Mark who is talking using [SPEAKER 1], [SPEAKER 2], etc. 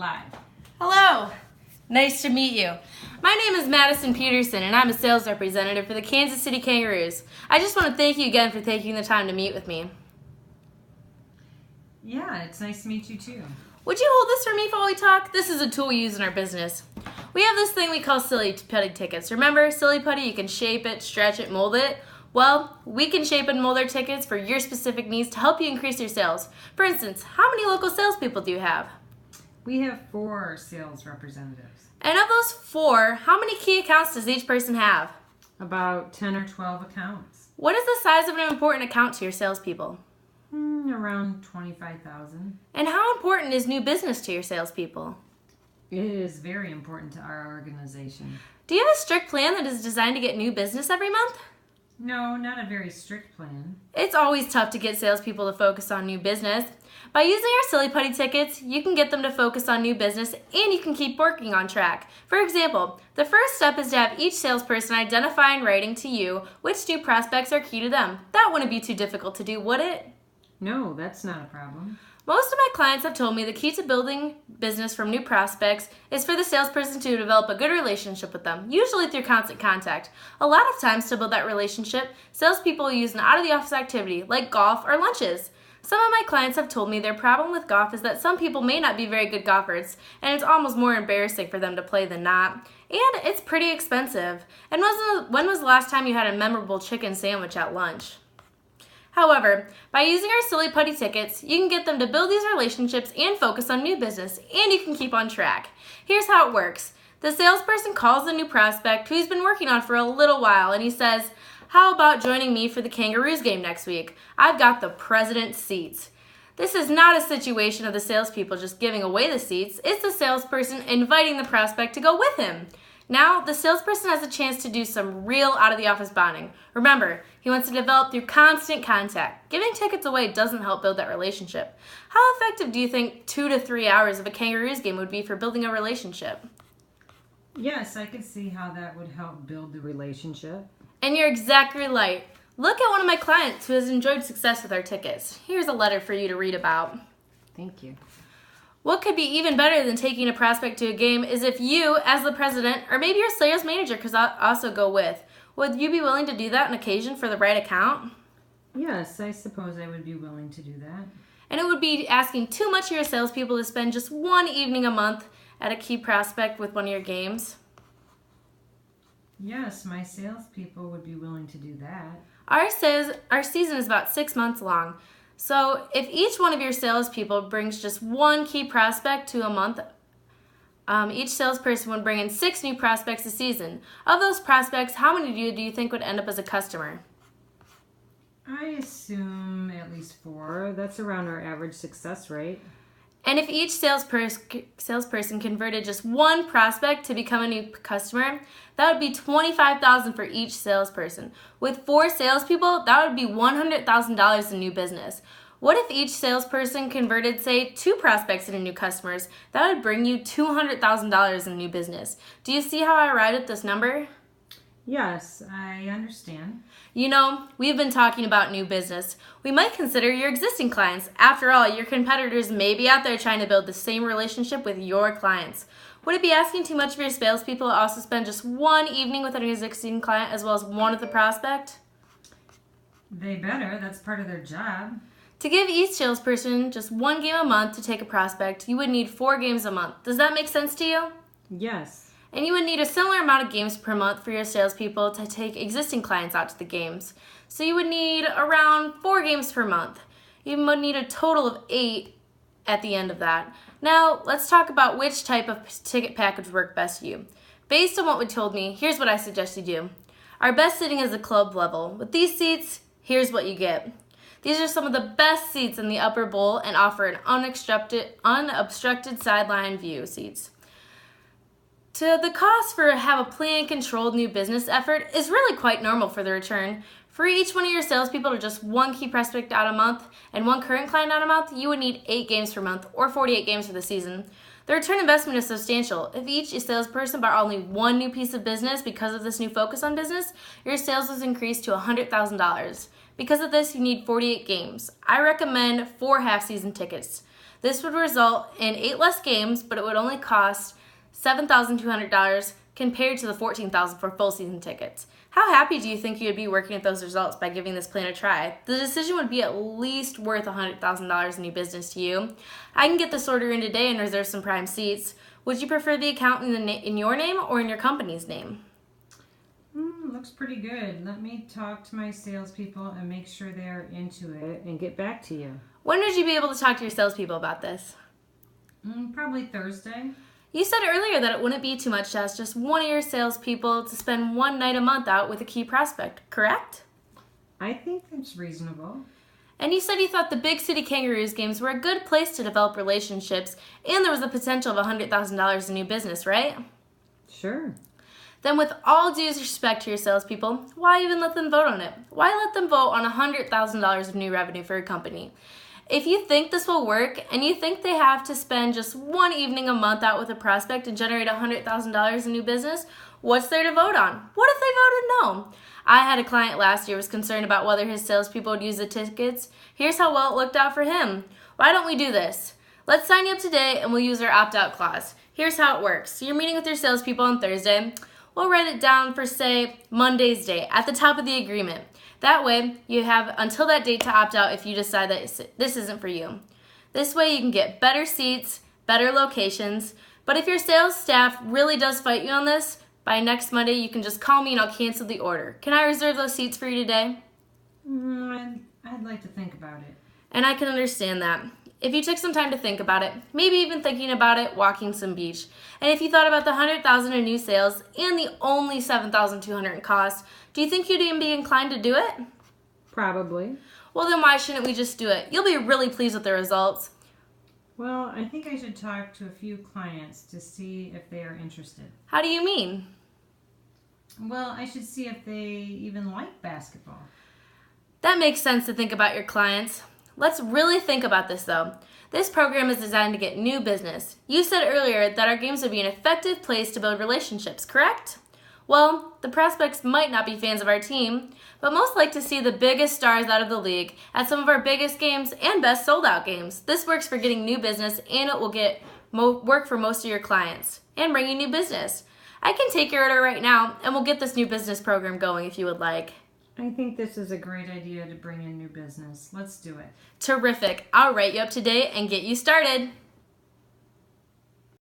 [SPEAKER 1] live.
[SPEAKER 2] Hello. Nice to meet you. My name is Madison Peterson, and I'm a sales representative for the Kansas City Kangaroos. I just want to thank you again for taking the time to meet with me.
[SPEAKER 1] Yeah, it's nice to meet you too.
[SPEAKER 2] Would you hold this for me while we talk? This is a tool we use in our business. We have this thing we call Silly Putty tickets. Remember, Silly Putty, you can shape it, stretch it, mold it. Well, we can shape and mold our tickets for your specific needs to help you increase your sales. For instance, how many local salespeople do you have?
[SPEAKER 1] We have 4 sales representatives.
[SPEAKER 2] And of those 4, how many key accounts does each person have?
[SPEAKER 1] About 10 or 12 accounts.
[SPEAKER 2] What is the size of an important account to your salespeople?
[SPEAKER 1] Around 25,000.
[SPEAKER 2] And how important is new business to your salespeople?
[SPEAKER 1] It is very important to our organization.
[SPEAKER 2] Do you have a strict plan that is designed to get new business every month?
[SPEAKER 1] No, not a very strict plan.
[SPEAKER 2] It's always tough to get salespeople to focus on new business. By using our Silly Putty tickets, you can get them to focus on new business and you can keep working on track. For example, the first step is to have each salesperson identify in writing to you which new prospects are key to them. That wouldn't be too difficult to do, would it?
[SPEAKER 1] No, that's not a problem.
[SPEAKER 2] Most of my clients have told me the key to building business from new prospects is for the salesperson to develop a good relationship with them, usually through constant contact. A lot of times to build that relationship, salespeople use an out-of-the-office activity like golf or lunches. Some of my clients have told me their problem with golf is that some people may not be very good golfers, and it's almost more embarrassing for them to play than not. And it's pretty expensive. And when was the last time you had a memorable chicken sandwich at lunch? However, by using our Silly Putty tickets, you can get them to build these relationships and focus on new business, and you can keep on track. Here's how it works. The salesperson calls the new prospect who he's been working on for a little while, and he says, "How about joining me for the Kangaroos game next week? I've got the president's seats." This is not a situation of the salespeople just giving away the seats. It's the salesperson inviting the prospect to go with him. Now, the salesperson has a chance to do some real out-of-the-office bonding. Remember, he wants to develop through constant contact. Giving tickets away doesn't help build that relationship. How effective do you think 2 to 3 hours of a Kangaroos game would be for building a relationship?
[SPEAKER 1] Yes, I can see how that would help build the relationship.
[SPEAKER 2] And you're exactly right. Look at one of my clients who has enjoyed success with our tickets. Here's a letter for you to read about.
[SPEAKER 1] Thank you.
[SPEAKER 2] What could be even better than taking a prospect to a game is if you, as the president, or maybe your sales manager could also go with. Would you be willing to do that on occasion for the right account?
[SPEAKER 1] Yes, I suppose I would be willing to do that.
[SPEAKER 2] And it would be asking too much of your salespeople to spend just one evening a month at a key prospect with one of your games.
[SPEAKER 1] Yes, my salespeople would be willing to do that.
[SPEAKER 2] Our season is about 6 months long. So if each one of your salespeople brings just one key prospect to a month, each salesperson would bring in 6 new prospects a season. Of those prospects, how many do you think would end up as a customer?
[SPEAKER 1] I assume at least 4. That's around our average success rate.
[SPEAKER 2] And if each salesperson converted just one prospect to become a new customer, that would be $25,000 for each salesperson. With 4 salespeople, that would be $100,000 in new business. What if each salesperson converted, say, 2 prospects into new customers? That would bring you $200,000 in new business. Do you see how I arrived at this number?
[SPEAKER 1] Yes, I understand.
[SPEAKER 2] You know, we've been talking about new business. We might consider your existing clients. After all, your competitors may be out there trying to build the same relationship with your clients. Would it be asking too much of your salespeople to also spend just one evening with an existing client as well as one with the prospect?
[SPEAKER 1] They better. That's part of their job.
[SPEAKER 2] To give each salesperson just one game a month to take a prospect, you would need 4 games a month. Does that make sense to you?
[SPEAKER 1] Yes.
[SPEAKER 2] And you would need a similar amount of games per month for your salespeople to take existing clients out to the games. So you would need around 4 games per month. You would need a total of 8 at the end of that. Now, let's talk about which type of ticket package would work best for you. Based on what we told me, here's what I suggest you do. Our best seating is the club level. With these seats, here's what you get. These are some of the best seats in the upper bowl and offer an unobstructed sideline view seats. The cost for have a planned, controlled new business effort is really quite normal for the return. For each one of your salespeople to just one key prospect out a month and one current client out a month, you would need 8 games per month or 48 games for the season. The return investment is substantial. If each salesperson bought only one new piece of business because of this new focus on business, your sales was increased to $100,000. Because of this, you need 48 games. I recommend 4 half-season tickets. This would result in 8 less games, but it would only cost $7,200 compared to the $14,000 for full season tickets. How happy do you think you would be working at those results by giving this plan a try? The decision would be at least worth $100,000 in new business to you. I can get this order in today and reserve some prime seats. Would you prefer the account in your name or in your company's name?
[SPEAKER 1] Looks pretty good. Let me talk to my salespeople and make sure they're into it and get back to you.
[SPEAKER 2] When would you be able to talk to your salespeople about this?
[SPEAKER 1] Probably Thursday.
[SPEAKER 2] You said earlier that it wouldn't be too much to ask just one of your salespeople to spend one night a month out with a key prospect, correct?
[SPEAKER 1] I think that's reasonable.
[SPEAKER 2] And you said you thought the Big City Kangaroos games were a good place to develop relationships and there was the potential of $100,000 in new business, right?
[SPEAKER 1] Sure.
[SPEAKER 2] Then with all due respect to your salespeople, why even let them vote on it? Why let them vote on $100,000 of new revenue for your company? If you think this will work and you think they have to spend just one evening a month out with a prospect and generate $100,000 in new business, what's there to vote on? What if they voted no? I had a client last year who was concerned about whether his salespeople would use the tickets. Here's how well it looked out for him. Why don't we do this? Let's sign you up today and we'll use our opt-out clause. Here's how it works. You're meeting with your salespeople on Thursday. We'll write it down for, say, Monday's date at the top of the agreement. That way, you have until that date to opt out if you decide that this isn't for you. This way, you can get better seats, better locations, but if your sales staff really does fight you on this, by next Monday, you can just call me and I'll cancel the order. Can I reserve those seats for you today?
[SPEAKER 1] I'd like to think about it.
[SPEAKER 2] And I can understand that. If you took some time to think about it, maybe even thinking about it, walking some beach, and if you thought about the $100,000 in new sales and the only $7,200 in cost, do you think you'd even be inclined to do it?
[SPEAKER 1] Probably.
[SPEAKER 2] Well, then why shouldn't we just do it? You'll be really pleased with the results.
[SPEAKER 1] Well, I think I should talk to a few clients to see if they are interested.
[SPEAKER 2] How do you mean?
[SPEAKER 1] Well, I should see if they even like basketball.
[SPEAKER 2] That makes sense to think about your clients. Let's really think about this though. This program is designed to get new business. You said earlier that our games would be an effective place to build relationships, correct? Well, the prospects might not be fans of our team, but most like to see the biggest stars out of the league at some of our biggest games and best sold out games. This works for getting new business and it will get work for most of your clients and bring you new business. I can take your order right now and we'll get this new business program going if you would like.
[SPEAKER 1] I think this is a great idea to bring in new business. Let's do it.
[SPEAKER 2] Terrific. I'll write you up today and get you started.